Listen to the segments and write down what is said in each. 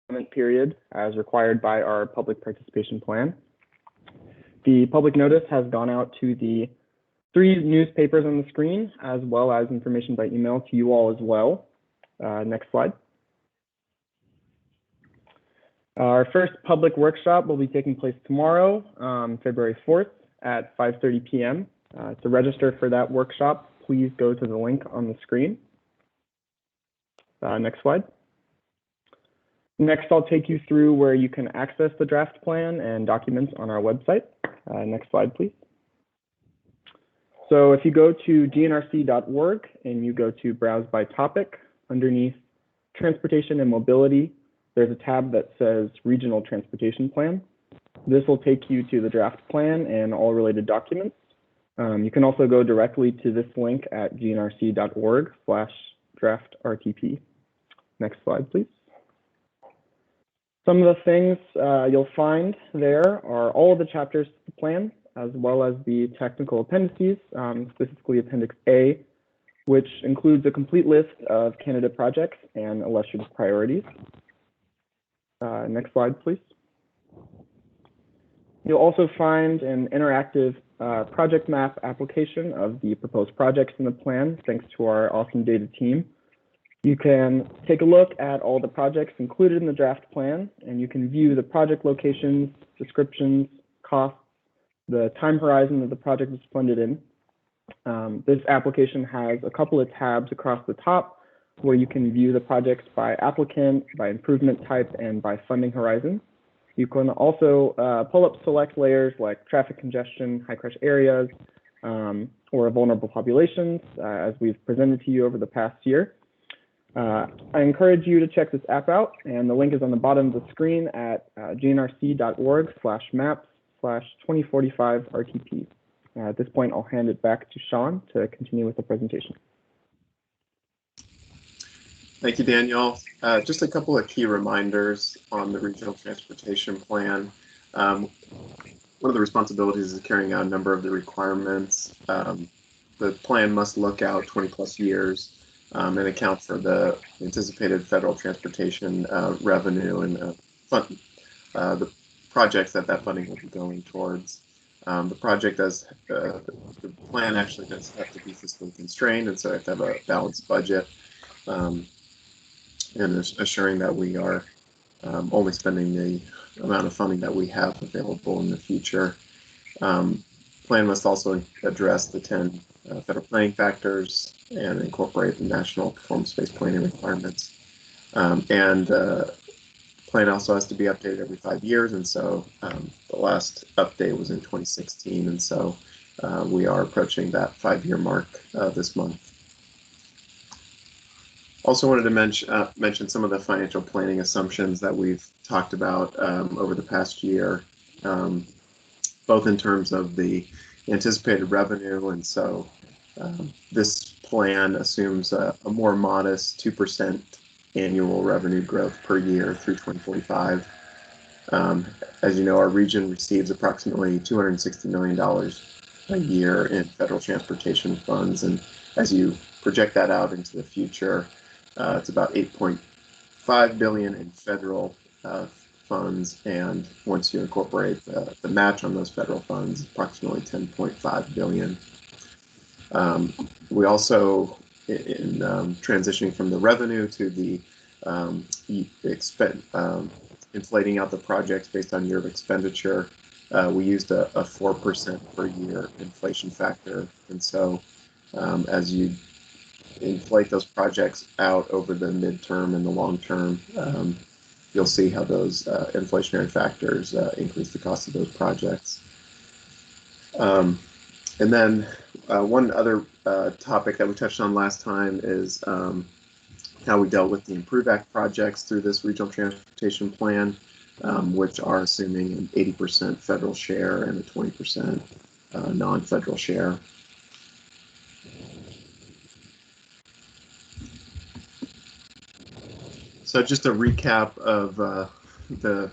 comment period as required by our public participation plan. The public notice has gone out to the 3 newspapers on the screen, as well as information by email to you all as well. Next slide. Our first public workshop will be taking place tomorrow, February 4th at 5:30 p.m. To register for that workshop, please go to the link on the screen. Next slide. Next, I'll take you through where you can access the draft plan and documents on our website. Next slide, please. So if you go to gnrc.org and you go to Browse by Topic, underneath Transportation and Mobility, there's a tab that says Regional Transportation Plan. This will take you to the draft plan and all related documents. You can also go directly to this link at gnrc.org/draftrtp. Next slide, please. Some of the things you'll find there are all of the chapters of the plan, as well as the technical appendices, specifically Appendix A, which includes a complete list of candidate projects and illustrative priorities. Next slide, please. You'll also find an interactive project map application of the proposed projects in the plan, thanks to our awesome data team. You can take a look at all the projects included in the draft plan, and you can view the project locations, descriptions, costs, the time horizon that the project is funded in. This application has a couple of tabs across the top where you can view the projects by applicant, by improvement type, and by funding horizon. You can also pull up select layers like traffic congestion, high crash areas, or vulnerable populations, as we've presented to you over the past year. I encourage you to check this app out, and the link is on the bottom of the screen at gnrc.org/maps/2045RTP. At this point, I'll hand it back to Sean to continue with the presentation. Thank you, Daniel. Just a couple of key reminders on the Regional Transportation Plan. One of the responsibilities is carrying out a number of the requirements. The plan must look out 20+ years and account for the anticipated federal transportation revenue and the projects that funding will be going towards. The plan actually does have to be fiscally constrained, and so we have to have a balanced budget. And assuring that we are only spending the amount of funding that we have available in the future. Plan must also address the 10 federal planning factors and incorporate the national performance-based planning requirements. Plan also has to be updated every 5 years, and so the last update was in 2016, and so we are approaching that 5-year mark this month. Also wanted to mention some of the financial planning assumptions that we've talked about over the past year, both in terms of the anticipated revenue, and so this plan assumes a more modest 2% annual revenue growth per year through 2045. As you know, our region receives approximately $260 million a year in federal transportation funds, and as you project that out into the future, it's about $8.5 billion in federal funds, and once you incorporate the match on those federal funds, approximately $10.5 billion. We also, in transitioning from the revenue to the inflating out the projects based on year of expenditure, we used a 4% per year inflation factor, and so as you inflate those projects out over the midterm and the long term, you'll see how those inflationary factors increase the cost of those projects. And then one other topic that we touched on last time is how we dealt with the Improve Act projects through this regional transportation plan, which are assuming an 80% federal share and a 20% non-federal share. So just a recap of the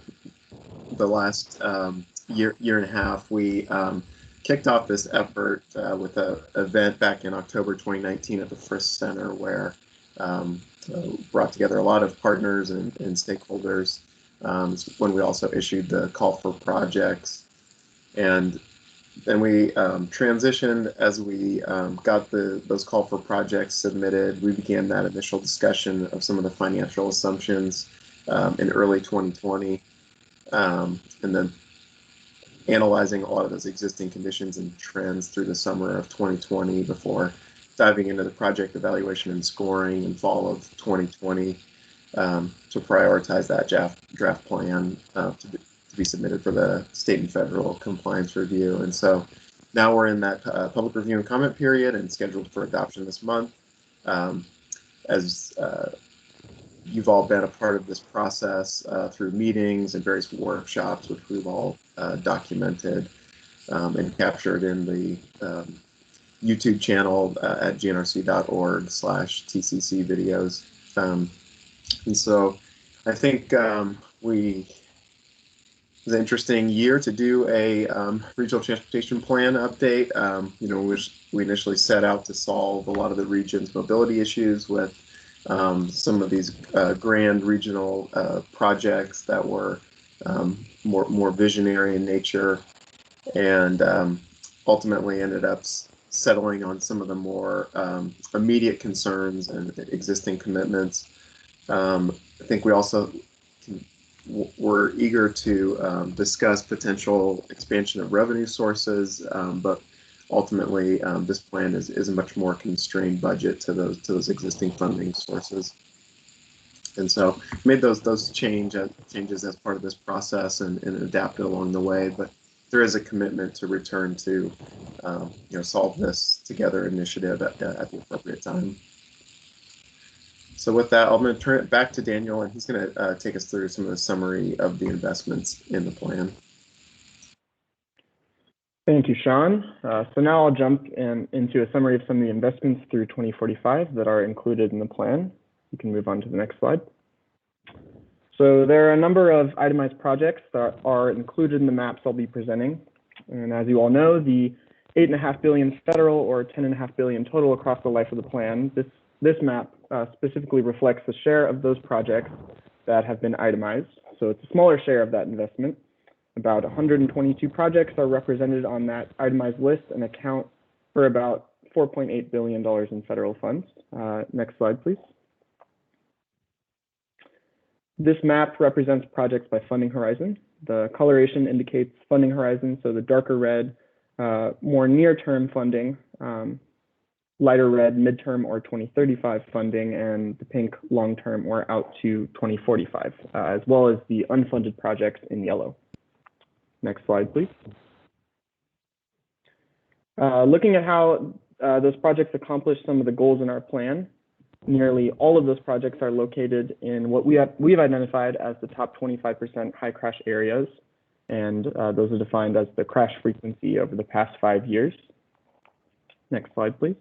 last year and a half, we kicked off this effort with an event back in October 2019 at the Frisk Center, where brought together a lot of partners and stakeholders. When we also issued the call for projects. And then we transitioned as we got those call for projects submitted. We began that initial discussion of some of the financial assumptions in early 2020, and then analyzing a lot of those existing conditions and trends through the summer of 2020 before diving into the project evaluation and scoring in fall of 2020 to prioritize that draft plan to be submitted for the state and federal compliance review. And so now we're in that public review and comment period and scheduled for adoption this month. As you've all been a part of this process through meetings and various workshops, which we've all documented and captured in the YouTube channel at gnrc.org/TCC videos. And so I think it was an interesting year to do a regional transportation plan update. We initially set out to solve a lot of the region's mobility issues with some of these grand regional projects that were more visionary in nature, and ultimately ended up settling on some of the more immediate concerns and existing commitments. I think we also we're eager to discuss potential expansion of revenue sources, but ultimately this plan is a much more constrained budget to those existing funding sources. And so made those changes as part of this process and adapted along the way, but there is a commitment to return to solve this together initiative at the appropriate time. So with that, I'm going to turn it back to Daniel, and he's going to take us through some of the summary of the investments in the plan. Thank you, Sean. So now I'll jump into a summary of some of the investments through 2045 that are included in the plan. You can move on to the next slide. So there are a number of itemized projects that are included in the maps I'll be presenting. And as you all know, the $8.5 billion federal or $10.5 billion total across the life of the plan, this map specifically reflects the share of those projects that have been itemized. So it's a smaller share of that investment. About 122 projects are represented on that itemized list and account for about $4.8 billion in federal funds. Next slide, please. This map represents projects by funding horizon. The coloration indicates funding horizon, so the darker red, more near-term funding, lighter red, midterm or 2035 funding, and the pink long-term or out to 2045, as well as the unfunded projects in yellow. Next slide, please. Looking at how those projects accomplish some of the goals in our plan, nearly all of those projects are located in what we've identified as the top 25% high crash areas, and those are defined as the crash frequency over the past 5 years. Next slide, please.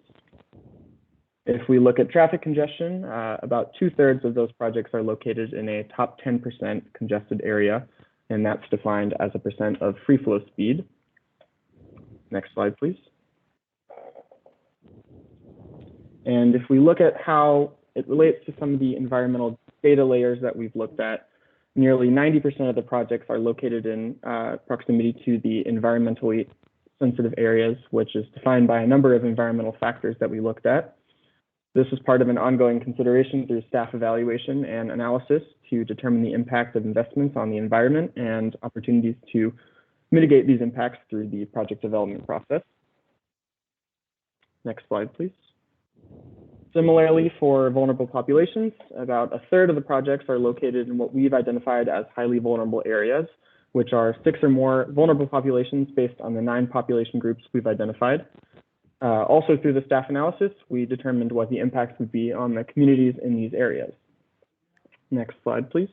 If we look at traffic congestion, about 2/3 of those projects are located in a top 10% congested area, and that's defined as a percent of free flow speed. Next slide, please. And if we look at how it relates to some of the environmental data layers that we've looked at, nearly 90% of the projects are located in proximity to the environmentally sensitive areas, which is defined by a number of environmental factors that we looked at. This is part of an ongoing consideration through staff evaluation and analysis to determine the impact of investments on the environment and opportunities to mitigate these impacts through the project development process. Next slide, please. Similarly, for vulnerable populations, about 1/3 of the projects are located in what we've identified as highly vulnerable areas, which are 6 or more vulnerable populations based on the 9 population groups we've identified. Also, through the staff analysis, we determined what the impacts would be on the communities in these areas. Next slide, please.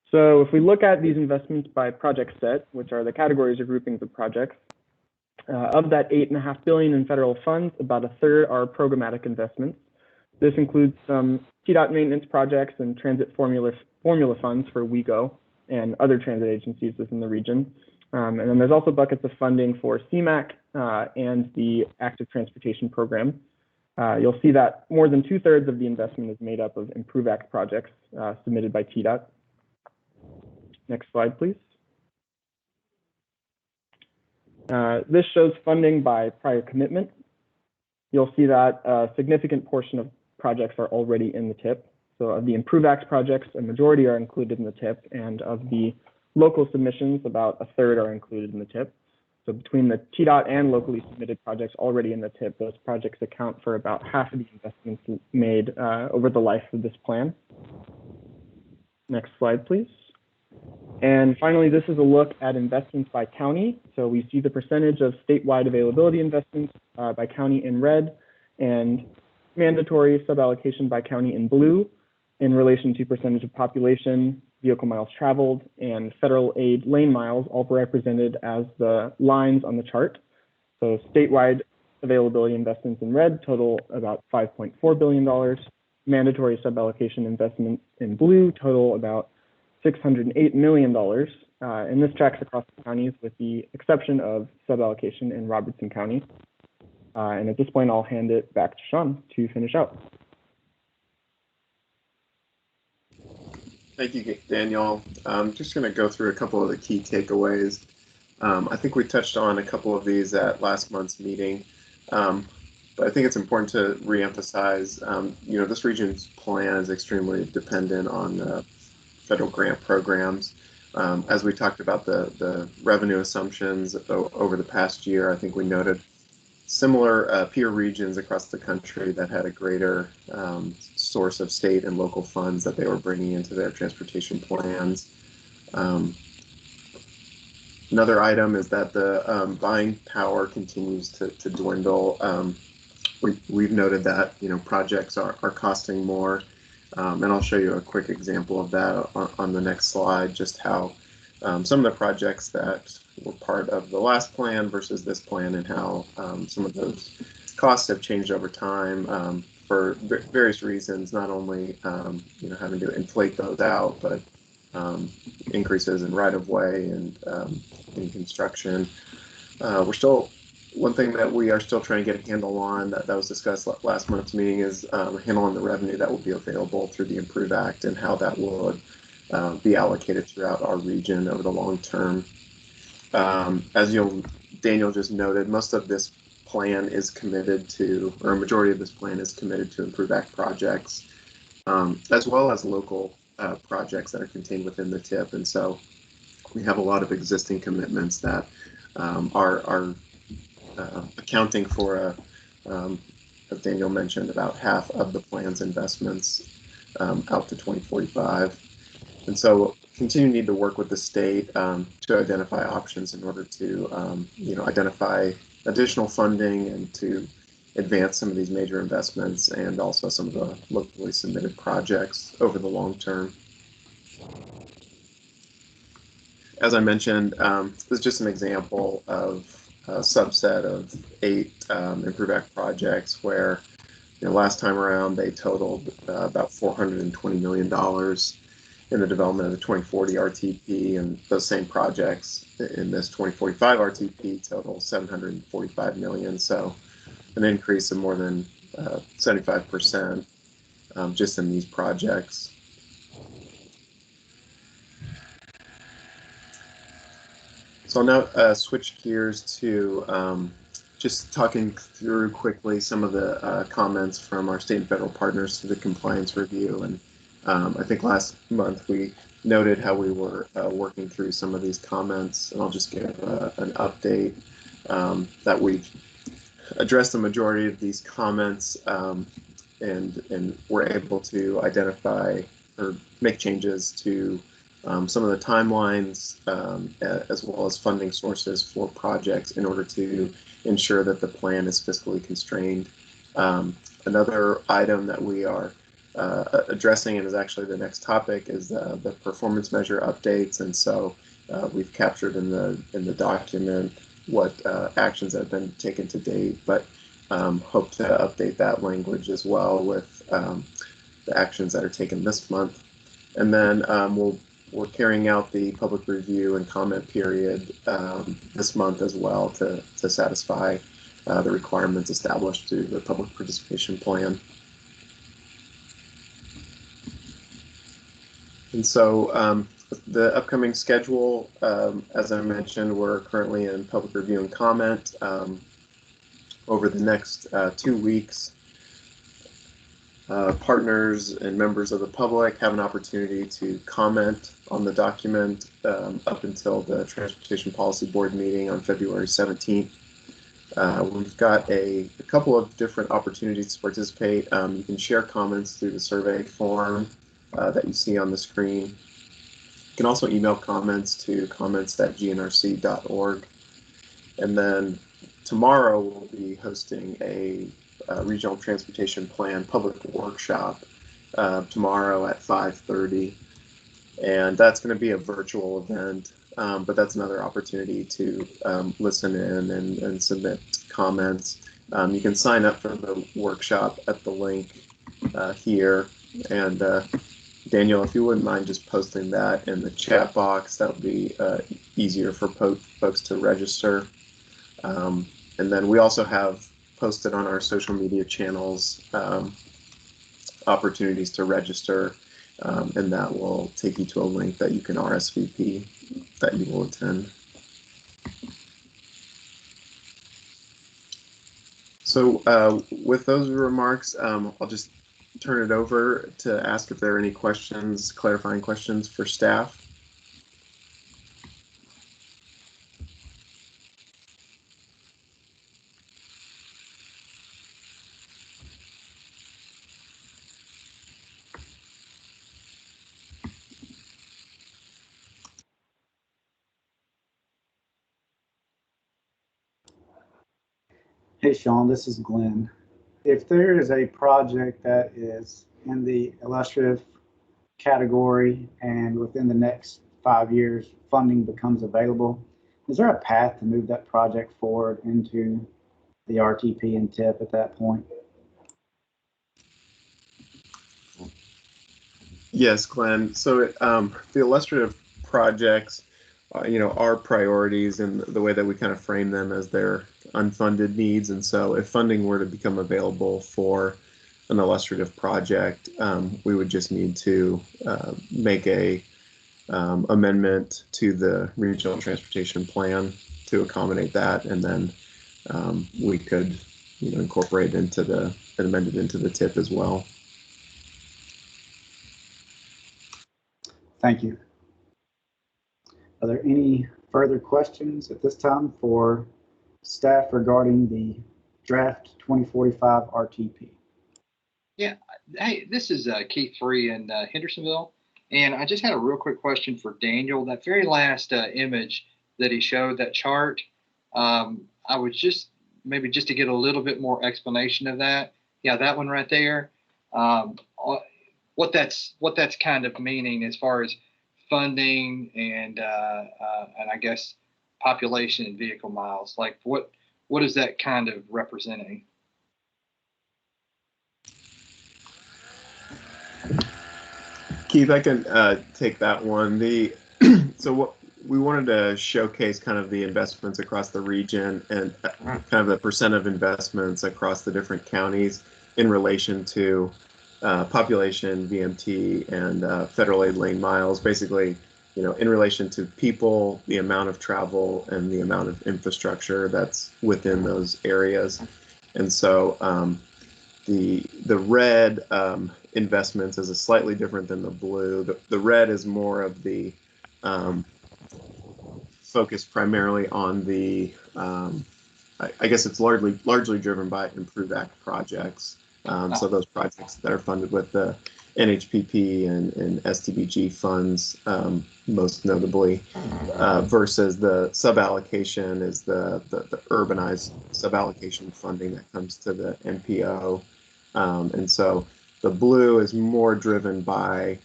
So if we look at these investments by project set, which are the categories or groupings of projects, of that $8.5 billion in federal funds, about 1/3 are programmatic investments. This includes some TDOT maintenance projects and transit formula funds for WeGo and other transit agencies within the region. And then there's also buckets of funding for CMAQ and the Active Transportation Program. You'll see that more than 2/3 of the investment is made up of Improve Act projects submitted by TDOT. Next slide, please. This shows funding by prior commitment. You'll see that a significant portion of projects are already in the TIP. So of the Improve Act projects, a majority are included in the TIP, and of the local submissions, about 1/3 are included in the TIP. So between the TDOT and locally submitted projects already in the TIP, those projects account for about half of the investments made over the life of this plan. Next slide, please. And finally, this is a look at investments by county. So we see the percentage of statewide availability investments by county in red and mandatory suballocation by county in blue in relation to percentage of population, vehicle miles traveled, and federal aid lane miles, all represented as the lines on the chart. So statewide availability investments in red total about $5.4 billion. Mandatory suballocation investments in blue total about $608 million. And this tracks across the counties with the exception of suballocation in Robertson County. And at this point, I'll hand it back to Sean to finish out. Thank you, Daniel. I'm just going to go through a couple of the key takeaways. I think we touched on a couple of these at last month's meeting, but I think it's important to reemphasize, this region's plan is extremely dependent on federal grant programs. As we talked about the revenue assumptions over the past year, I think we noted similar peer regions across the country that had a greater source of state and local funds that they were bringing into their transportation plans. Another item is that the buying power continues to dwindle. We've noted that projects are costing more, and I'll show you a quick example of that on the next slide, just how some of the projects that were part of the last plan versus this plan and how some of those costs have changed over time for various reasons, not only having to inflate those out, but increases in right-of-way and in construction. One thing that we are still trying to get a handle on that was discussed last month's meeting is a handle on the revenue that will be available through the Improve Act and how that will be allocated throughout our region over the long term. As Daniel just noted, most of this plan is committed to, or a majority of this plan is committed to Improve Act projects, as well as local projects that are contained within the TIP. And so we have a lot of existing commitments that are accounting for, as Daniel mentioned, about half of the plan's investments out to 2045. And so we'll continue to need to work with the state to identify options in order to identify additional funding and to advance some of these major investments and also some of the locally submitted projects over the long term. As I mentioned, this is just an example of a subset of 8 Improve Act projects where last time around they totaled about $420 million in the development of the 2040 RTP, and those same projects in this 2045 RTP total $745 million. So an increase of more than 75% just in these projects. So I'll now switch gears to just talking through quickly some of the comments from our state and federal partners to the compliance review. And I think last month we noted how we were working through some of these comments, and I'll just give an update that we've addressed the majority of these comments and we're able to identify or make changes to some of the timelines as well as funding sources for projects in order to ensure that the plan is fiscally constrained. Another item that we are addressing, and is actually the next topic, is the performance measure updates. And so we've captured in the document what actions have been taken to date, but hope to update that language as well with the actions that are taken this month. And then we're carrying out the public review and comment period this month as well to satisfy the requirements established through the public participation plan. And so the upcoming schedule, as I mentioned, we're currently in public review and comment. Over the next 2 weeks, partners and members of the public have an opportunity to comment on the document up until the Transportation Policy Board meeting on February 17th. We've got a couple of different opportunities to participate. You can share comments through the survey form that you see on the screen. You can also email comments to comments@gnrc.org. And then tomorrow we'll be hosting a Regional Transportation Plan public workshop tomorrow at 5:30. And that's going to be a virtual event, but that's another opportunity to listen in and submit comments. You can sign up for the workshop at the link here. And Daniel, if you wouldn't mind just posting that in the chat box, that would be easier for folks to register. And then we also have posted on our social media channels opportunities to register, and that will take you to a link that you can RSVP that you will attend. So with those remarks, I'll just turn it over to ask if there are any questions, clarifying questions for staff. Hey, Sean, this is Glenn. If there is a project that is in the illustrative category and within the next 5 years funding becomes available, is there a path to move that project forward into the RTP and TIP at that point? Yes, Glenn. So the illustrative projects, are priorities and the way that we kind of frame them as their unfunded needs. And so if funding were to become available for an illustrative project, we would just need to make a amendment to the regional transportation plan to accommodate that, and then we could incorporate into the and amend it into the TIP as well. Thank you. Are there any further questions at this time for staff regarding the draft 2045 RTP? Yeah, hey, this is Keith Free in Hendersonville, and I just had a real quick question for Daniel. That very last image that he showed, that chart, I was just to get a little bit more explanation of that. Yeah, that one right there. What that's kind of meaning as far as funding and I guess population and vehicle miles. Like what is that kind of representing? Keith, I can take that one. So what we wanted to showcase kind of the investments across the region and kind of the percent of investments across the different counties in relation to population, VMT, and federal aid lane miles. Basically, in relation to people, the amount of travel, and the amount of infrastructure that's within those areas. And so the red investments is slightly different than the blue. The red is more of the focus primarily on the, I guess it's largely driven by Improve Act projects. So those projects that are funded with the NHPP and STBG funds, most notably, versus the suballocation is the urbanized suballocation funding that comes to the MPO. And so the blue is more driven by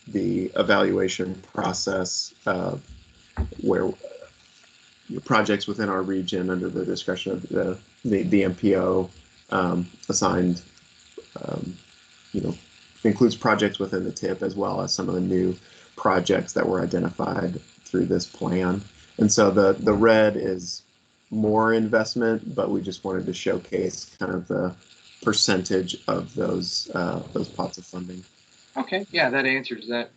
the evaluation process where projects within our region under the discretion of the MPO assigned, includes projects within the TIP as well as some of the new projects that were identified through this plan. And so the red is more investment, but we just wanted to showcase kind of the percentage of those pots of funding. Okay, yeah, that answers that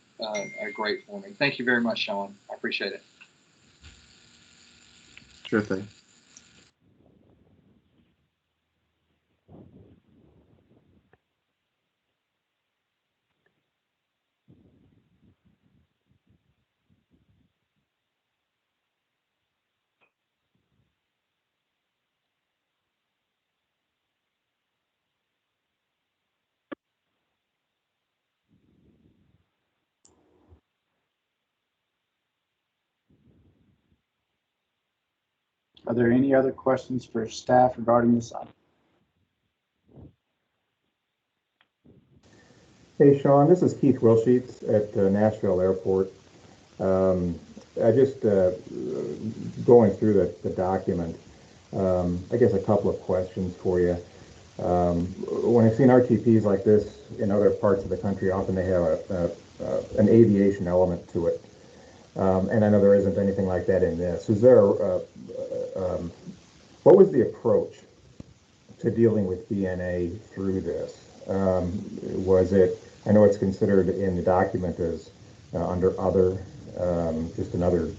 great for me. Thank you very much, Sean. I appreciate it. Sure thing. Are there any other questions for staff regarding this item? Hey, Sean, this is Keith Wilsheets at Nashville Airport. I just going through the document. I guess a couple of questions for you. When I've seen RTPs like this in other parts of the country, often they have an aviation element to it. And I know there isn't anything like that in this. Is there what was the approach to dealing with BNA through this? Was it, I know it's considered in the document as under other, just another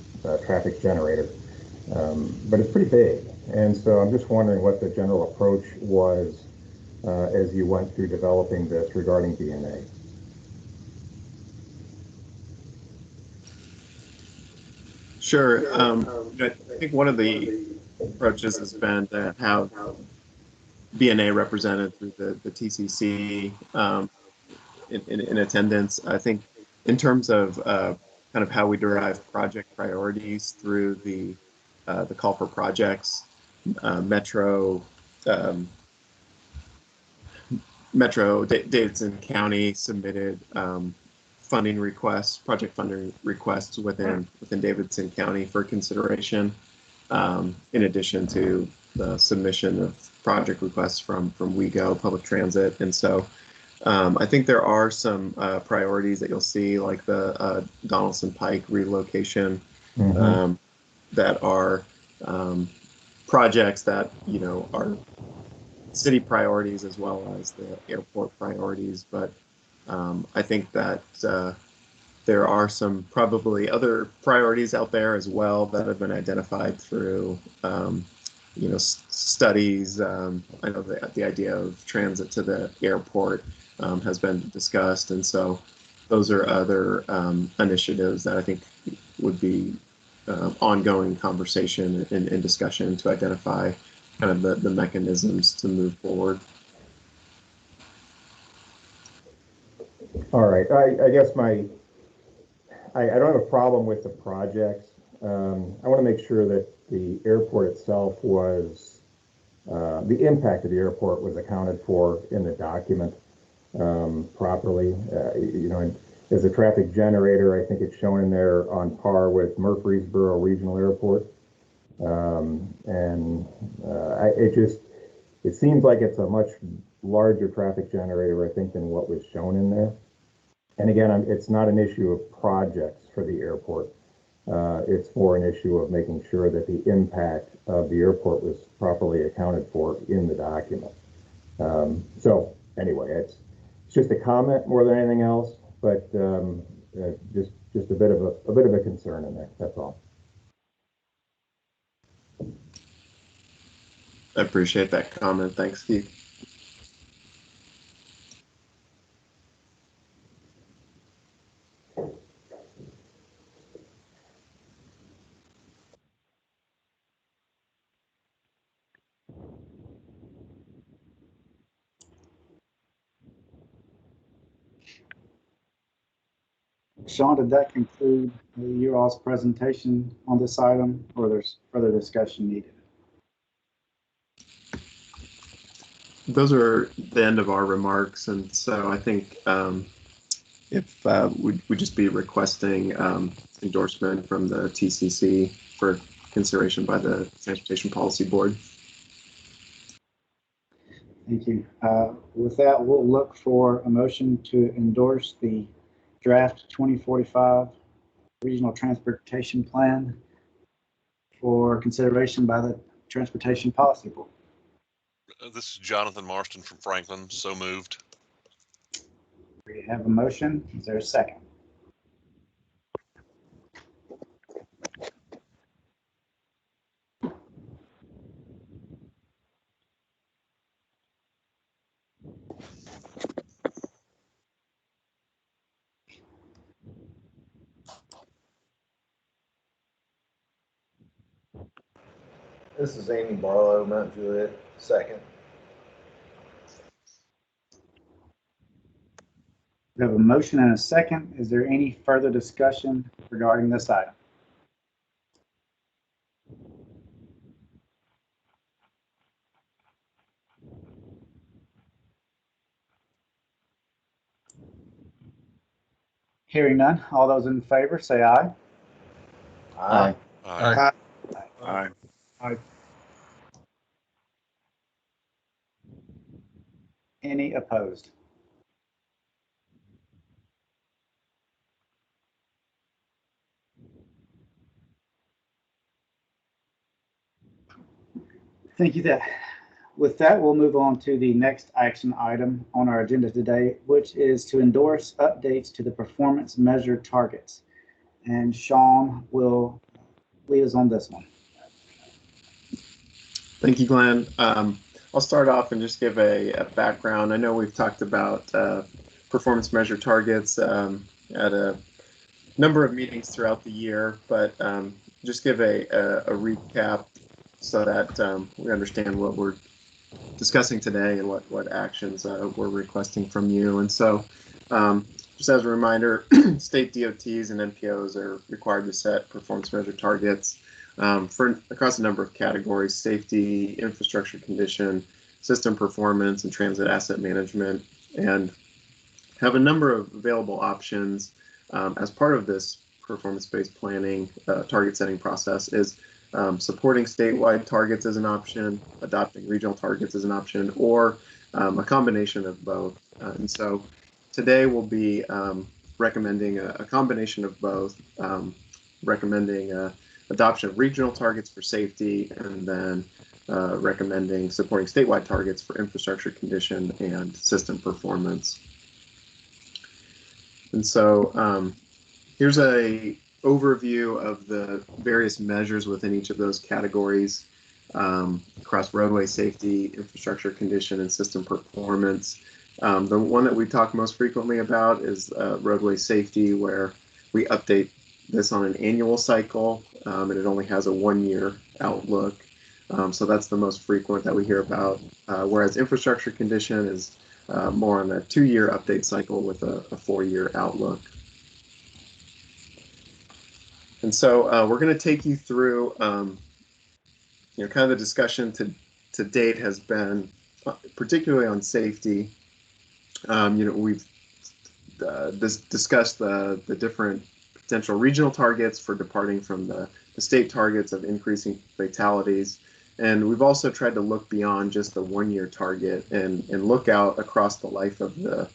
traffic generator, but it's pretty big. And so I'm just wondering what the general approach was as you went through developing this regarding BNA. Sure. I think one of the approaches has been to have BNA represented through the TCC in attendance. I think in terms of kind of how we derive project priorities through the call for projects, Davidson County submitted funding requests, project funding requests within Davidson County for consideration, in addition to the submission of project requests from WeGo Public Transit. And so I think there are some priorities that you'll see, like the Donaldson Pike relocation, that are projects that, you know, are city priorities as well as the airport priorities. But I think that there are some probably other priorities out there as well that have been identified through you know, studies. I know the idea of transit to the airport has been discussed, and so those are other initiatives that I think would be ongoing conversation and discussion to identify kind of the mechanisms to move forward. All right, I guess I don't have a problem with the projects. I want to make sure that the airport itself was, the impact of the airport was accounted for in the document properly. You know, as a traffic generator, I think it's shown in there on par with Murfreesboro Regional Airport. It seems like it's a much larger traffic generator, I think, than what was shown in there. And again, it's not an issue of projects for the airport. It's more an issue of making sure that the impact of the airport was properly accounted for in the document. So anyway, it's just a comment more than anything else, but just a bit of a concern in there. That's all. I appreciate that comment. Thanks, Keith. Sean, did that conclude your all's presentation on this item, or there's further discussion needed? Those are the end of our remarks, and so I think if we'd just be requesting endorsement from the TCC for consideration by the Transportation Policy Board. Thank you. With that, we'll look for a motion to endorse the draft 2045 Regional Transportation Plan for consideration by the Transportation Policy Board. This is Jonathan Marston from Franklin. So moved. We have a motion. Is there a second? This is Amy Barlow, Mount Juliet, second. We have a motion and a second. Is there any further discussion regarding this item? Hearing none, all those in favor say aye. Aye. Aye. Aye. Any opposed? Thank you. With that, we'll move on to the next action item on our agenda today, which is to endorse updates to the performance measure targets. And Sean will lead us on this one. Thank you, Glenn. I'll start off and just give a background. I know we've talked about performance measure targets at a number of meetings throughout the year, but just give a recap so that we understand what we're discussing today and what actions we're requesting from you. And so just as a reminder, state DOTs and NPOs are required to set performance measure targets across a number of categories: safety, infrastructure condition, system performance, and transit asset management, and have a number of available options as part of this performance-based planning target setting process. Is supporting statewide targets as an option, adopting regional targets as an option, or a combination of both. And so today we'll be recommending a combination of both, recommending adoption of regional targets for safety, and then recommending supporting statewide targets for infrastructure condition and system performance. And so here's a overview of the various measures within each of those categories across roadway safety, infrastructure condition, and system performance. The one that we talk most frequently about is roadway safety, where we update this on an annual cycle, and it only has a 1-year outlook. So that's the most frequent that we hear about, whereas infrastructure condition is more on a 2-year update cycle with a 4-year outlook. And so we're going to take you through, kind of the discussion to date has been particularly on safety. We've discussed the different potential regional targets for departing from the state targets of increasing fatalities. And we've also tried to look beyond just the 1-year target and look out across the life of the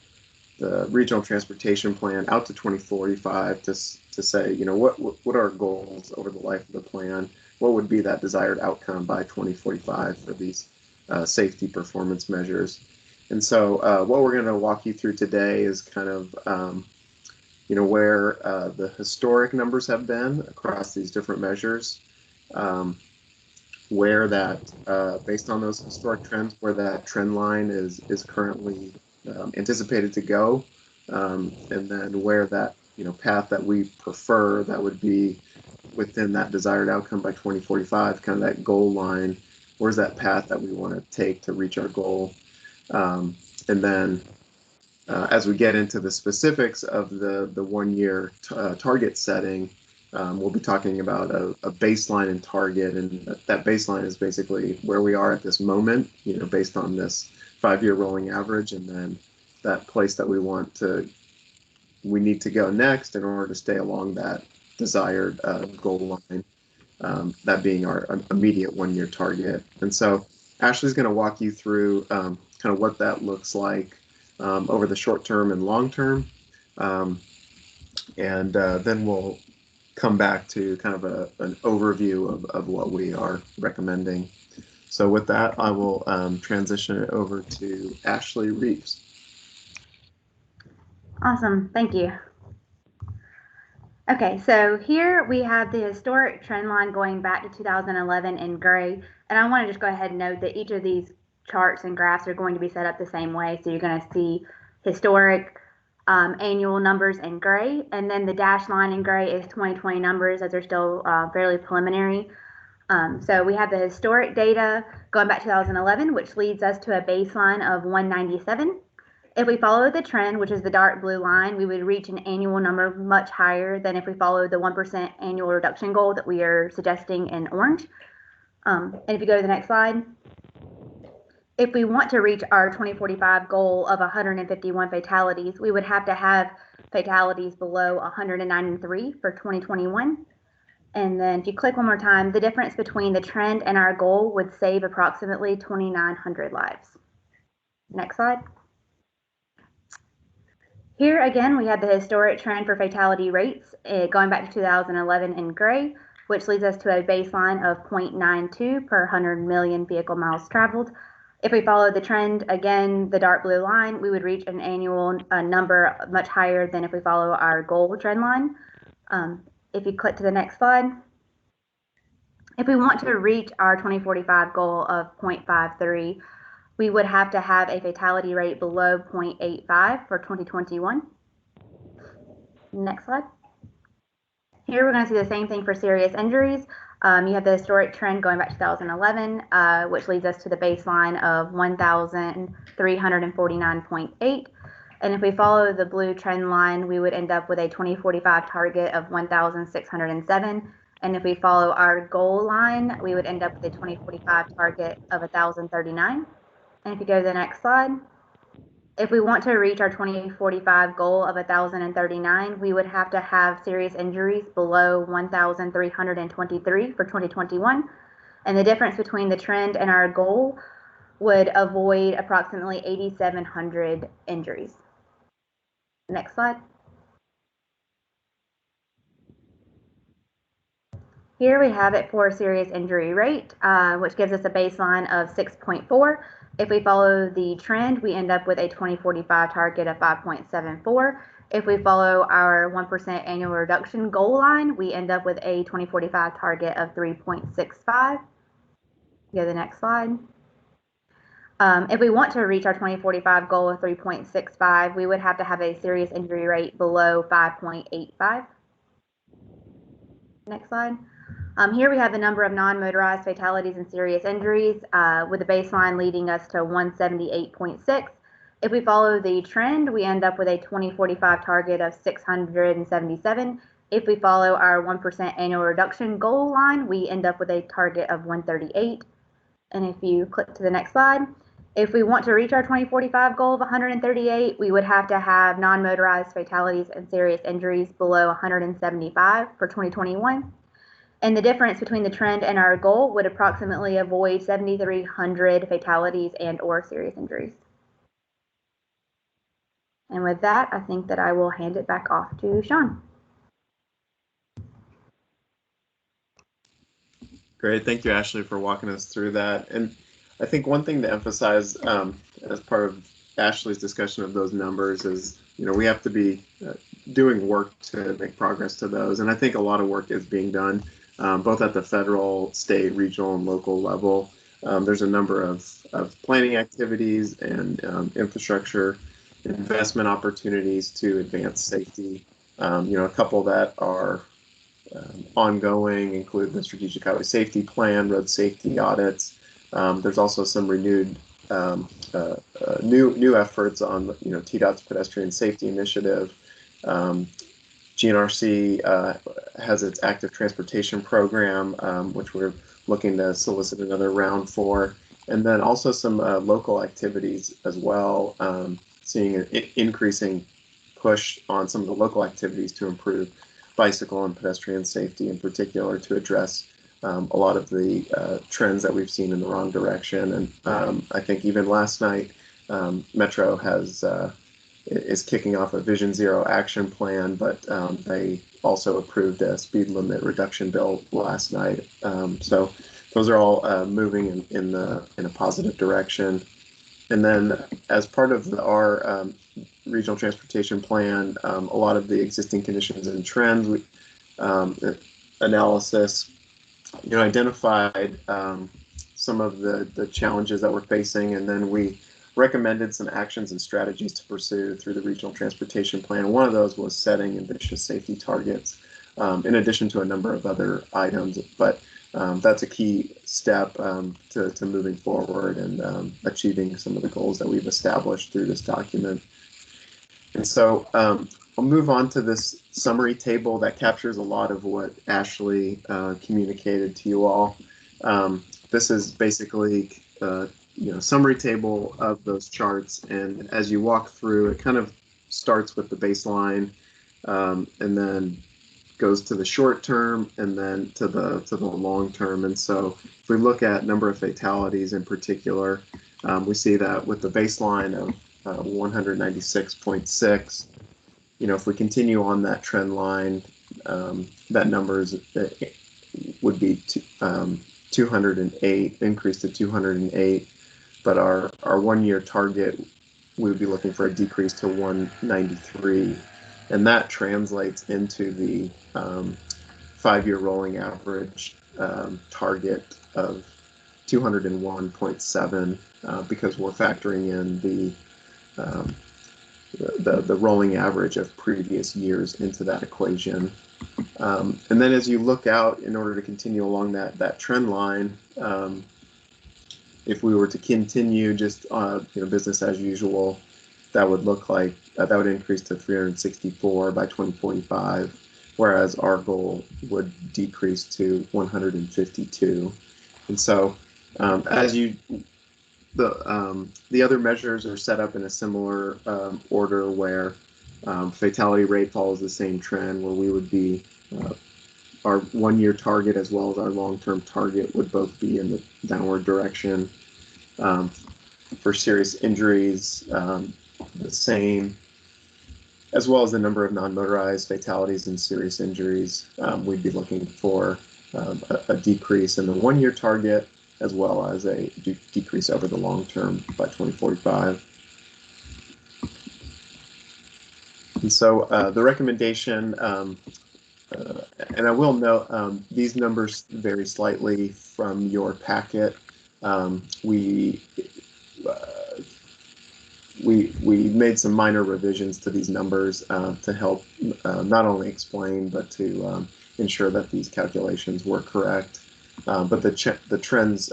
regional transportation plan out to 2045 to say, what are our goals over the life of the plan? What would be that desired outcome by 2045 for these safety performance measures? And so what we're going to walk you through today is kind of, where the historic numbers have been across these different measures, where that, based on those historic trends, where that trend line is currently anticipated to go, and then where that path that we prefer that would be within that desired outcome by 2045, kind of that goal line. Where's that path that we want to take to reach our goal? And then as we get into the specifics of the 1-year target setting, we'll be talking about a baseline and target, and that baseline is basically where we are at this moment, based on this 5-year rolling average, and then that place that we need to go next in order to stay along that desired goal line, that being our immediate 1-year target. And so Ashley's going to walk you through kind of what that looks like over the short term and long term, and then we'll come back to kind of an overview of what we are recommending. So with that, I will transition it over to Ashley Reeves. Awesome, thank you. Okay, so here we have the historic trend line going back to 2011 in gray. And I want to just go ahead and note that each of these charts and graphs are going to be set up the same way. So you're going to see historic annual numbers in gray, and then the dashed line in gray is 2020 numbers, as they're still fairly preliminary. So we have the historic data going back to 2011, which leads us to a baseline of 197. If we follow the trend, which is the dark blue line, we would reach an annual number much higher than if we follow the 1% annual reduction goal that we are suggesting in orange. And if you go to the next slide, if we want to reach our 2045 goal of 151 fatalities, we would have to have fatalities below 193 for 2021. And then if you click one more time, the difference between the trend and our goal would save approximately 2,900 lives. Next slide. Here again, we have the historic trend for fatality rates going back to 2011 in gray, which leads us to a baseline of 0.92 per 100 million vehicle miles traveled. If we follow the trend, again, the dark blue line, we would reach an annual number much higher than if we follow our goal trend line. If you click to the next slide, if we want to reach our 2045 goal of 0.53, we would have to have a fatality rate below 0.85 for 2021. Next slide. Here we're going to see the same thing for serious injuries. You have the historic trend going back to 2011, which leads us to the baseline of 1,349.8. And if we follow the blue trend line, we would end up with a 2045 target of 1,607. And if we follow our goal line, we would end up with a 2045 target of 1,039. And if you go to the next slide, if we want to reach our 2045 goal of 1,039, we would have to have serious injuries below 1,323 for 2021. And the difference between the trend and our goal would avoid approximately 8,700 injuries. Next slide. Here we have it for serious injury rate, which gives us a baseline of 6.4. If we follow the trend, we end up with a 2045 target of 5.74. If we follow our 1% annual reduction goal line, we end up with a 2045 target of 3.65. Go to the next slide. If we want to reach our 2045 goal of 3.65, we would have to have a serious injury rate below 5.85. Next slide. Here we have the number of non-motorized fatalities and serious injuries, with the baseline leading us to 178.6. If we follow the trend, we end up with a 2045 target of 677. If we follow our 1% annual reduction goal line, we end up with a target of 138. And if you click to the next slide, if we want to reach our 2045 goal of 138, we would have to have non-motorized fatalities and serious injuries below 175 for 2021. And the difference between the trend and our goal would approximately avoid 7,300 fatalities and or serious injuries. And with that, I think that I will hand it back off to Sean. Great, thank you, Ashley, for walking us through that. And I think one thing to emphasize as part of Ashley's discussion of those numbers is, we have to be doing work to make progress to those. And I think a lot of work is being done, both at the federal, state, regional, and local level. There's a number of planning activities and infrastructure investment opportunities to advance safety. A couple that are ongoing include the Strategic Highway Safety Plan, road safety audits. There's also some renewed new efforts on TDOT's pedestrian safety initiative. GNRC has its active transportation program, which we're looking to solicit another round for, and then also some local activities as well, seeing an increasing push on some of the local activities to improve bicycle and pedestrian safety, in particular to address a lot of the trends that we've seen in the wrong direction. And I think even last night, Metro is kicking off a Vision Zero action plan, but they also approved a speed limit reduction bill last night. So those are all moving in a positive direction. And then as part of our regional transportation plan, a lot of the existing conditions and trends analysis, identified some of the challenges that we're facing, and then we recommended some actions and strategies to pursue through the regional transportation plan. One of those was setting ambitious safety targets, in addition to a number of other items, but that's a key step to moving forward and achieving some of the goals that we've established through this document. And so I'll move on to this summary table that captures a lot of what Ashley communicated to you all. This is basically summary table of those charts, and as you walk through, it kind of starts with the baseline, and then goes to the short term, and then to the long term. And so if we look at number of fatalities in particular, we see that with the baseline of 196.6, if we continue on that trend line, that numbers would be 208, increased to 208, but our 1 year target, we would be looking for a decrease to 193, and that translates into the 5 year rolling average target of 201.7, because we're factoring in the rolling average of previous years into that equation. And then as you look out, in order to continue along that trend line, if we were to continue just business as usual, that would look like that would increase to 364 by 2045, whereas our goal would decrease to 152. And so the other measures are set up in a similar order, where fatality rate follows the same trend, where we would be our 1 year target as well as our long-term target would both be in the downward direction. For serious injuries, the same, as well as the number of non-motorized fatalities and serious injuries. We'd be looking for a decrease in the 1 year target, as well as a decrease over the long term by 2045. And so the recommendation, and I will note, these numbers vary slightly from your packet. We made some minor revisions to these numbers to help not only explain, but to ensure that these calculations were correct. But the trends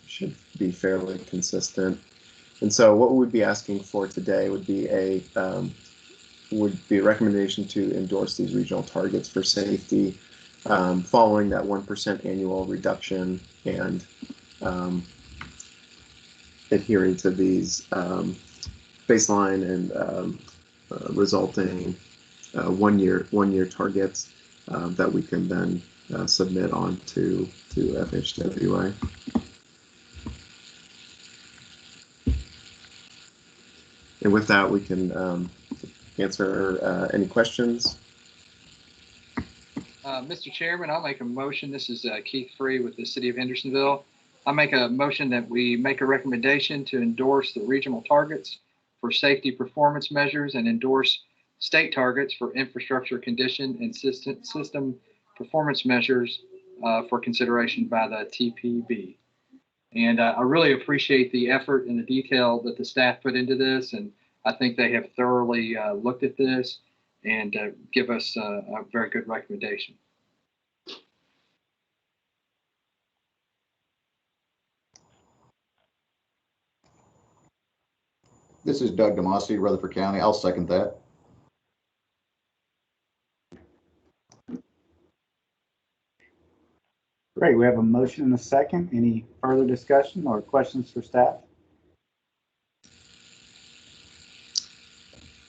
should be fairly consistent. And so what we would be asking for today would be a recommendation to endorse these regional targets for safety, following that 1% annual reduction, and adhering to these baseline and resulting 1 year targets that we can then submit on to FHWA. And with that, we can answer any questions. Mr. Chairman, I'll make a motion. This is Keith Free with the City of Hendersonville. I make a motion that we make a recommendation to endorse the regional targets for safety performance measures and endorse state targets for infrastructure condition and system performance measures for consideration by the TPB. And I really appreciate the effort and the detail that the staff put into this, and I think they have thoroughly looked at this and give us a very good recommendation. This is Doug DeMasi, Rutherford County. I'll second that. Great, we have a motion and a second. Any further discussion or questions for staff?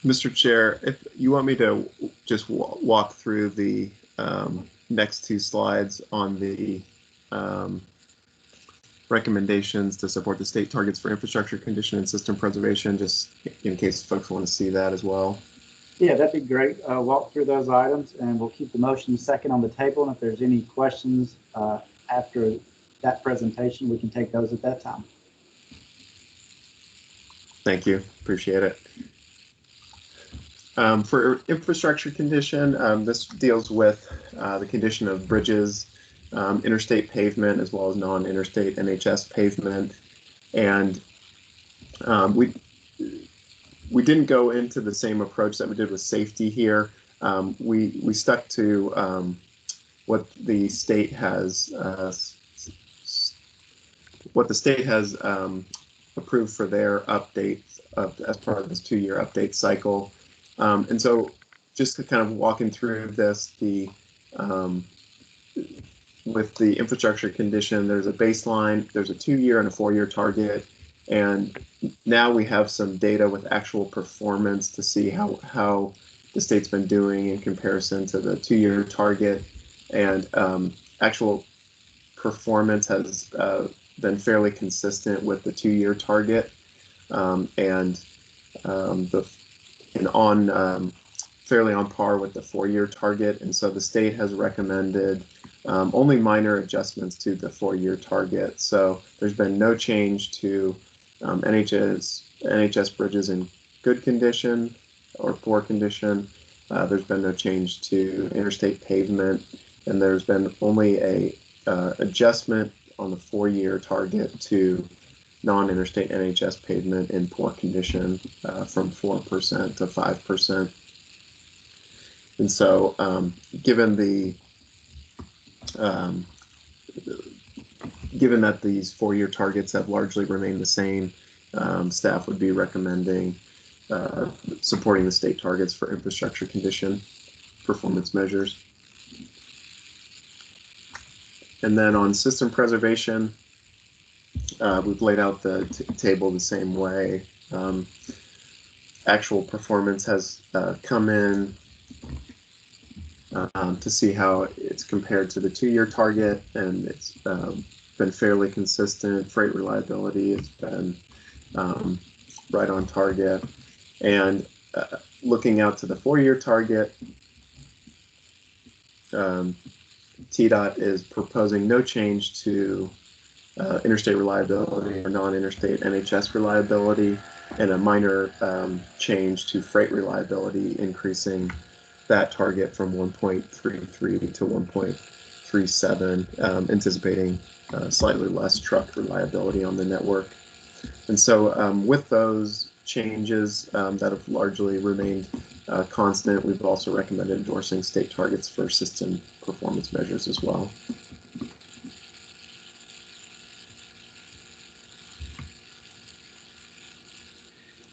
Mr. Chair, if you want me to just walk through the next two slides on the recommendations to support the state targets for infrastructure condition and system preservation, just in case folks want to see that as well. Yeah, that'd be great. Walk through those items, and we'll keep the motion second on the table. And if there's any questions after that presentation, we can take those at that time. Thank you. Appreciate it. For infrastructure condition, this deals with the condition of bridges, interstate pavement, as well as non-interstate NHS pavement. And we didn't go into the same approach that we did with safety here. We stuck to what the state has approved for their updates as part of this 2-year update cycle. And so just to kind of walking through this, with the infrastructure condition, there's a baseline, there's a 2-year and a 4-year target. And now we have some data with actual performance to see how the state's been doing in comparison to the 2-year target. And actual performance has been fairly consistent with the 2-year target, fairly on par with the 4-year target. And so the state has recommended only minor adjustments to the 4-year target. So there's been no change to NHS bridges in good condition or poor condition. There's been no change to interstate pavement, and there's been only a adjustment on the 4-year target to non-interstate NHS pavement in poor condition from 4% to 5%. And so given that these 4-year targets have largely remained the same, staff would be recommending supporting the state targets for infrastructure condition performance measures. And then on system preservation, we've laid out the table the same way. Actual performance has come in to see how it's compared to the 2-year target, and it's been fairly consistent. Freight reliability has been right on target. And looking out to the 4-year target, TDOT is proposing no change to interstate reliability or non-interstate NHS reliability, and a minor change to freight reliability, increasing that target from 1.33 to 1.37, anticipating slightly less truck reliability on the network. And so with those changes that have largely remained constant, we've also recommended endorsing state targets for system performance measures as well.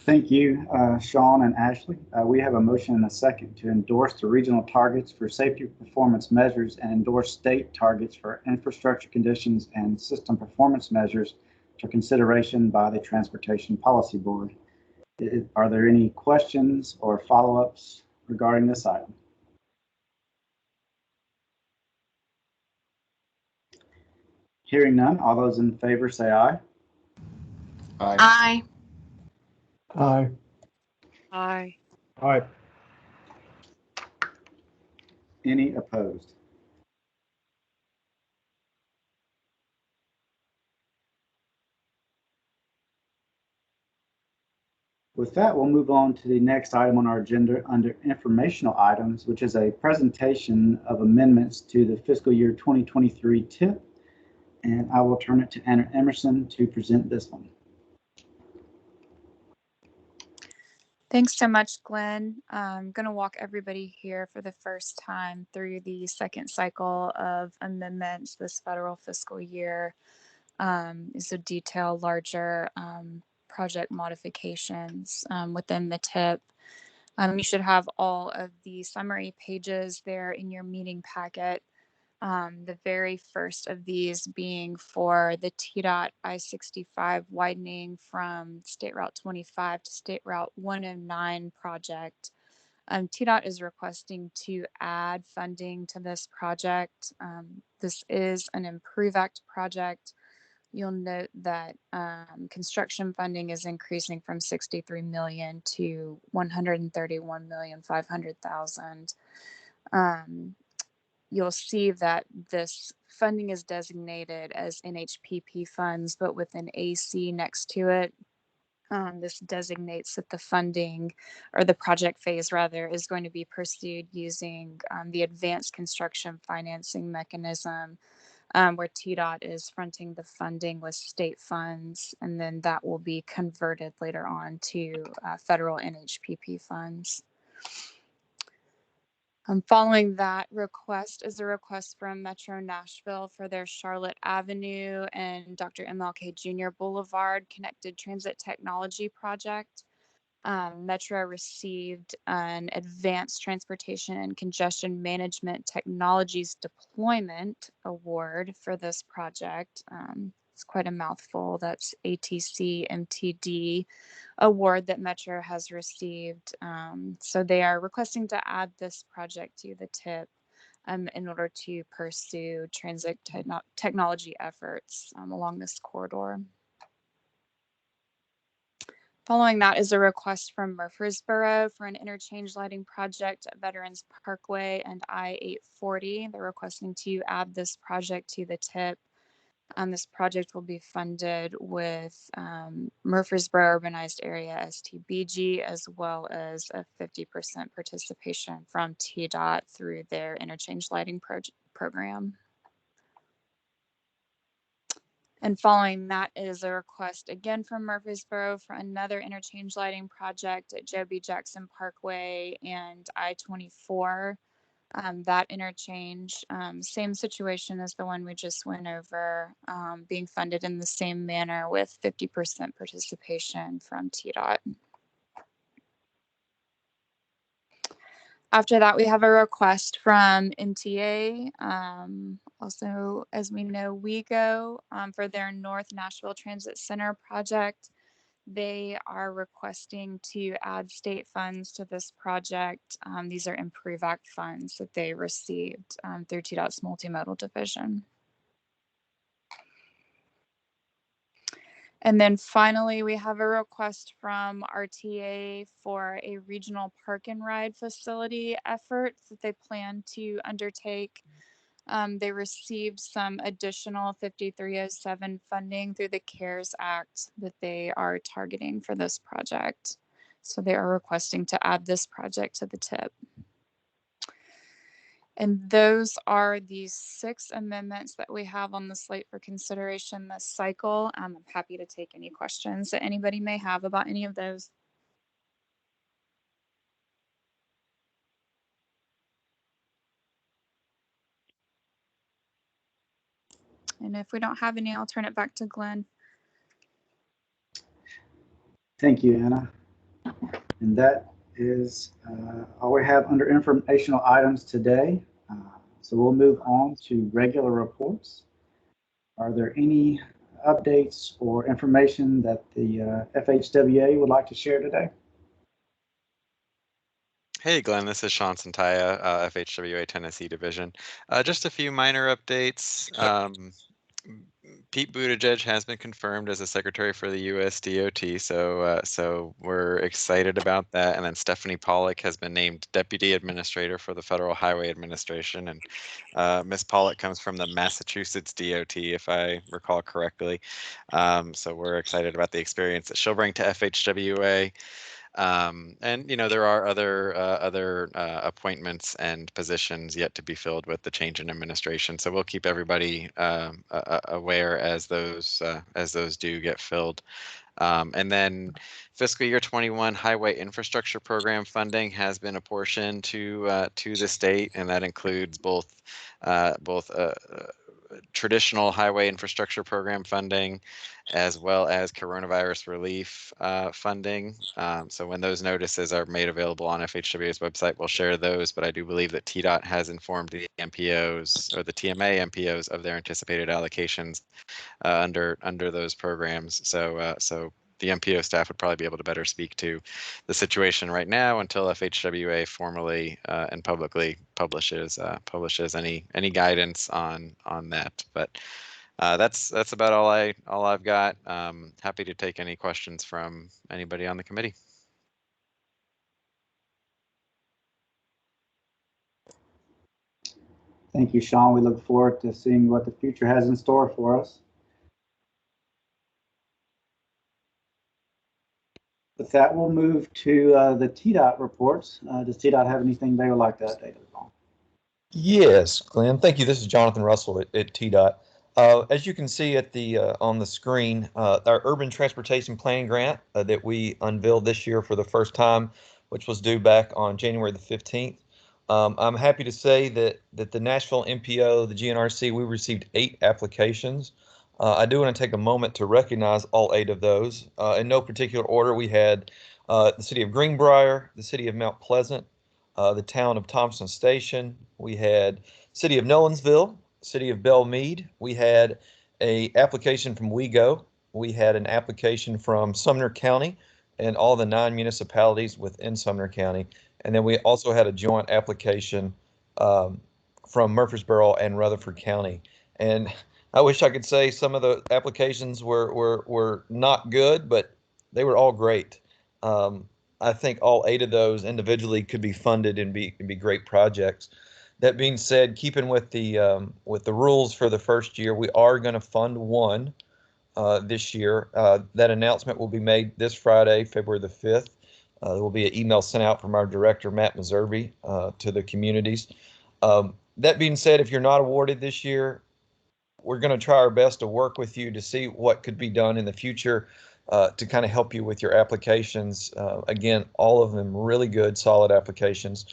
Thank you, Sean and Ashley. We have a motion and a second to endorse the regional targets for safety performance measures and endorse state targets for infrastructure conditions and system performance measures for consideration by the Transportation Policy Board. Are there any questions or follow-ups regarding this item? Hearing none, all those in favor say aye. Aye. Aye. Aye. Aye. Aye. Any opposed? With that, we'll move on to the next item on our agenda under informational items, which is a presentation of amendments to the fiscal year 2023 TIP. And I will turn it to Anna Emerson to present this one. Thanks so much, Glenn. I'm going to walk everybody here for the first time through the second cycle of amendments this federal fiscal year. So detail larger project modifications within the TIP. You should have all of the summary pages there in your meeting packet. The very first of these being for the TDOT I-65 widening from State Route 25 to State Route 109 project. TDOT is requesting to add funding to this project. This is an Improve Act project. You'll note that construction funding is increasing from $63 million to $131,500,000. you'll see that this funding is designated as NHPP funds, but with an AC next to it. This designates that the funding, or the project phase rather, is going to be pursued using the advanced construction financing mechanism, where TDOT is fronting the funding with state funds, and then that will be converted later on to federal NHPP funds. Following that request is a request from Metro Nashville for their Charlotte Avenue and Dr. MLK Jr. Boulevard Connected Transit Technology Project. Metro received an Advanced Transportation and Congestion Management Technologies Deployment Award for this project. It's quite a mouthful. That's ATC MTD award that Metro has received. So they are requesting to add this project to the TIP in order to pursue transit technology efforts along this corridor. Following that is a request from Murfreesboro for an interchange lighting project at Veterans Parkway and I-840. They're requesting to add this project to the TIP. This project will be funded with Murfreesboro Urbanized Area STBG, as well as a 50% participation from TDOT through their interchange lighting program. And following that is a request again from Murfreesboro for another interchange lighting project at Joe B. Jackson Parkway and I-24. That interchange, same situation as the one we just went over, being funded in the same manner with 50% participation from TDOT. After that, we have a request from MTA, also, as we know, WeGo, for their North Nashville Transit Center project. They are requesting to add state funds to this project. These are Improve Act funds that they received through TDOT's multimodal division. And then finally, we have a request from RTA for a regional park and ride facility effort that they plan to undertake. They received some additional 5307 funding through the CARES Act that they are targeting for this project. So they are requesting to add this project to the TIP. And those are the 6 amendments that we have on the slate for consideration this cycle. I'm happy to take any questions that anybody may have about any of those. And if we don't have any, I'll turn it back to Glenn. Thank you, Anna. And that is all we have under informational items today. So we'll move on to regular reports. Are there any updates or information that the FHWA would like to share today? Hey, Glenn, this is Sean Santaya, FHWA Tennessee Division. Just a few minor updates. Pete Buttigieg has been confirmed as a secretary for the U.S. DOT, so we're excited about that. And then Stephanie Pollock has been named Deputy Administrator for the Federal Highway Administration, and Ms. Pollock comes from the Massachusetts DOT, if I recall correctly. So we're excited about the experience that she'll bring to FHWA. And there are other appointments and positions yet to be filled with the change in administration. So we'll keep everybody aware as those do get filled. And then fiscal year 21 highway infrastructure program funding has been apportioned to the state, and that includes both traditional highway infrastructure program funding, as well as coronavirus relief funding. So when those notices are made available on FHWA's website, we'll share those. But I do believe that TDOT has informed the MPOs or the TMA MPOs of their anticipated allocations under those programs. So the MPO staff would probably be able to better speak to the situation right now until FHWA formally and publicly publishes any guidance on that. But that's about all I've got. Happy to take any questions from anybody on the committee. Thank you, Sean. We look forward to seeing what the future has in store for us. With that, we'll move to the TDOT reports. Does TDOT have anything they would like to update us on? Yes, Glenn. Thank you. This is Jonathan Russell at TDOT. As you can see at the on the screen, our urban transportation planning grant that we unveiled this year for the first time, which was due back on January the 15th. I'm happy to say that the Nashville MPO, the GNRC, we received 8 applications. I do want to take a moment to recognize all 8 of those. In no particular order, we had the city of Greenbrier, the city of Mount Pleasant, the town of Thompson Station. We had city of Nolensville, city of Belle Meade. We had a application from WeGo. We had an application from Sumner County and all the 9 municipalities within Sumner County. And then we also had a joint application from Murfreesboro and Rutherford County. And I wish I could say some of the applications were not good, but they were all great. I think all 8 of those individually could be funded and be great projects. That being said, keeping with the rules for the first year, we are going to fund one this year. That announcement will be made this Friday, February the 5th. There will be an email sent out from our director, Matt Meservy, to the communities. That being said, if you're not awarded this year, we're going to try our best to work with you to see what could be done in the future to kind of help you with your applications. Again, all of them really good, solid applications.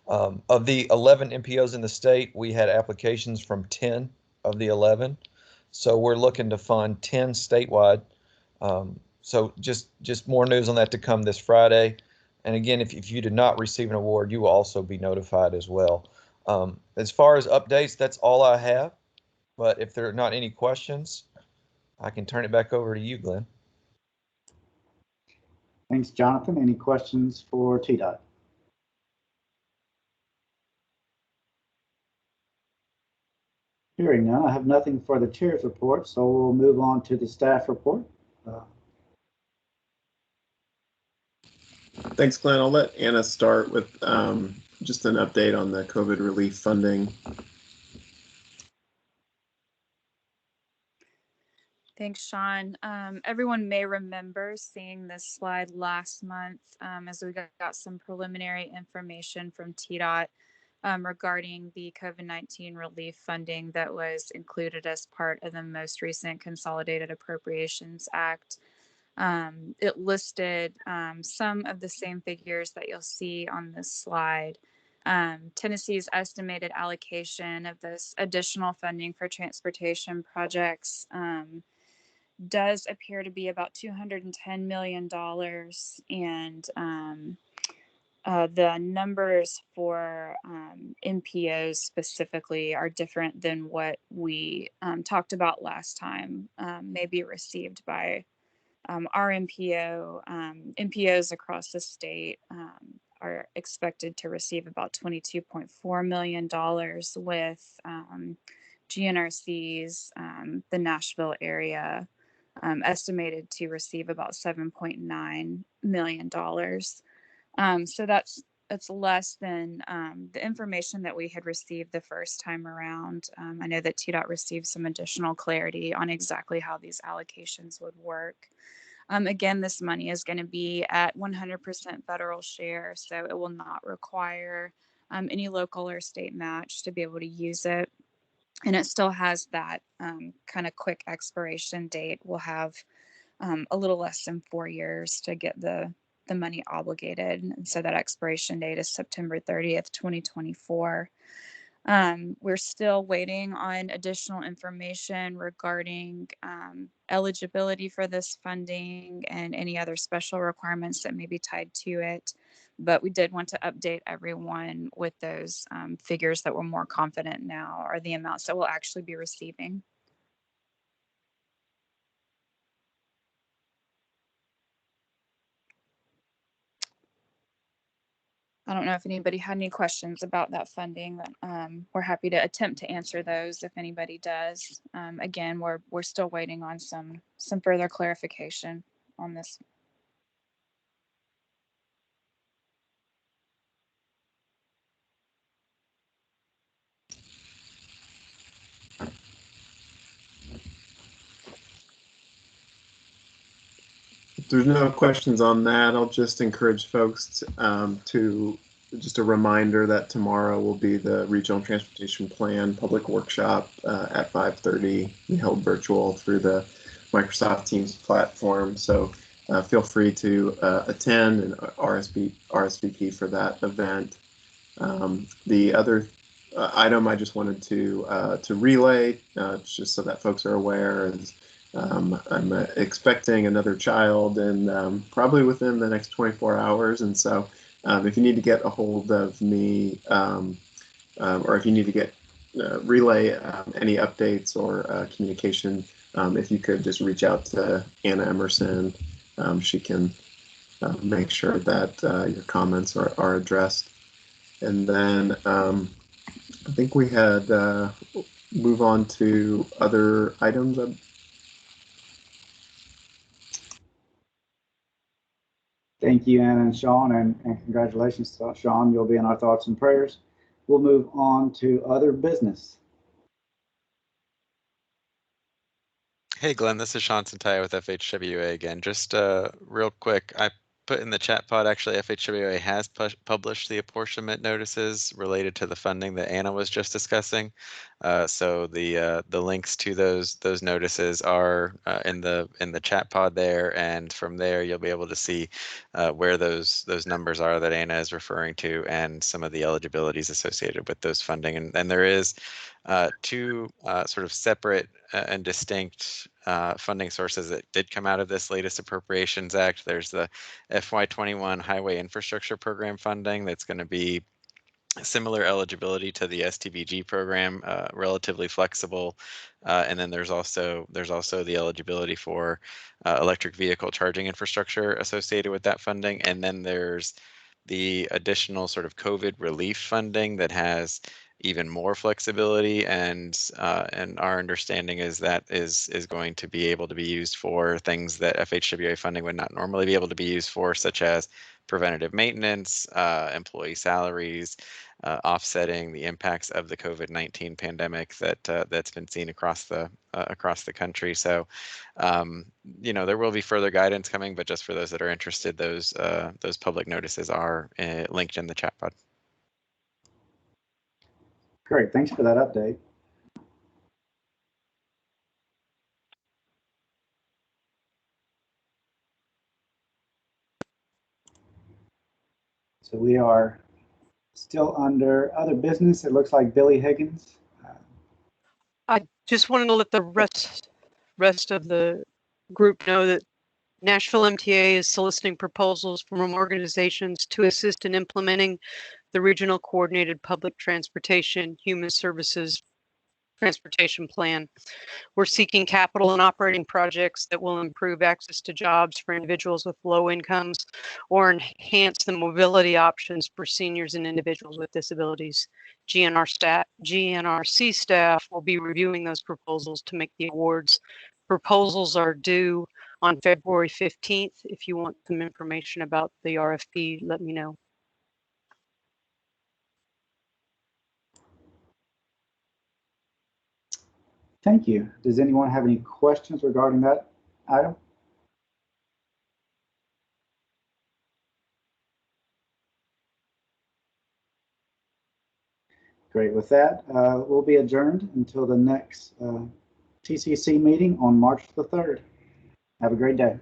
Of the 11 MPOs in the state, we had applications from 10 of the 11. So we're looking to fund 10 statewide. So just more news on that to come this Friday. And again, if you did not receive an award, you will also be notified as well. As far as updates, that's all I have. But if there are not any questions, I can turn it back over to you, Glenn. Thanks, Jonathan. Any questions for TDOT? Hearing none, I have nothing for the chair's report, so we'll move on to the staff report. Thanks, Glenn. I'll let Anna start with just an update on the COVID relief funding. Thanks, Sean. Everyone may remember seeing this slide last month as we got some preliminary information from TDOT regarding the COVID-19 relief funding that was included as part of the most recent Consolidated Appropriations Act. It listed some of the same figures that you'll see on this slide. Tennessee's estimated allocation of this additional funding for transportation projects does appear to be about $210 million, and the numbers for MPOs specifically are different than what we talked about last time, maybe received by our MPO. MPOs across the state are expected to receive about $22.4 million with GNRC's, the Nashville area, estimated to receive about $7.9 million. So that's less than the information that we had received the first time around. I know that TDOT received some additional clarity on exactly how these allocations would work. Again, this money is going to be at 100% federal share, so it will not require any local or state match to be able to use it. And it still has that kind of quick expiration date. We'll have a little less than 4 years to get the money obligated. And so that expiration date is September 30th, 2024. We're still waiting on additional information regarding eligibility for this funding and any other special requirements that may be tied to it. But we did want to update everyone with those figures that we're more confident now are the amounts that we'll actually be receiving. I don't know if anybody had any questions about that funding. We're happy to attempt to answer those if anybody does. Again, we're still waiting on some further clarification on this. there's no questions on that, I'll just encourage folks to just a reminder that tomorrow will be the Regional Transportation Plan public workshop at 5:30. We held virtual through the Microsoft Teams platform. So feel free to attend and RSVP for that event. The other item I just wanted to relay, just so that folks are aware, is I'm expecting another child, and probably within the next 24 hours. And so if you need to get a hold of me, or if you need to get relay any updates or communication, if you could just reach out to Anna Emerson, she can make sure that your comments are addressed. And then I think we had move on to other items. Thank you, Anna and Sean, and congratulations, Sean. You'll be in our thoughts and prayers. We'll move on to other business. Hey, Glenn, this is Sean Santaya with FHWA again. Just real quick, I put in the chat pod, actually, FHWA has published the apportionment notices related to the funding that Anna was just discussing. So the links to those notices are in the chat pod there, and from there you'll be able to see where those numbers are that Anna is referring to, and some of the eligibilities associated with those funding. And there is two sort of separate and distinct funding sources that did come out of this latest Appropriations Act. There's the FY21 Highway Infrastructure Program funding that's going to be similar eligibility to the STVG program, relatively flexible, and then there's also the eligibility for electric vehicle charging infrastructure associated with that funding, and then there's the additional sort of COVID relief funding that has even more flexibility, and our understanding is that is going to be able to be used for things that FHWA funding would not normally be able to be used for, such as preventative maintenance, employee salaries, offsetting the impacts of the COVID-19 pandemic that's been seen across the country. So, there will be further guidance coming, but just for those that are interested, those public notices are linked in the chat pod. Great, thanks for that update. So we are still under other business. It looks like Billy Higgins. I just wanted to let the rest of the group know that Nashville MTA is soliciting proposals from organizations to assist in implementing the Regional Coordinated Public Transportation Human Services Transportation Plan. We're seeking capital and operating projects that will improve access to jobs for individuals with low incomes or enhance the mobility options for seniors and individuals with disabilities. GNRC staff will be reviewing those proposals to make the awards. Proposals are due on February 15th. If you want some information about the RFP, let me know. Thank you. Does anyone have any questions regarding that item? Great. With that, we'll be adjourned until the next TCC meeting on March the 3rd. Have a great day.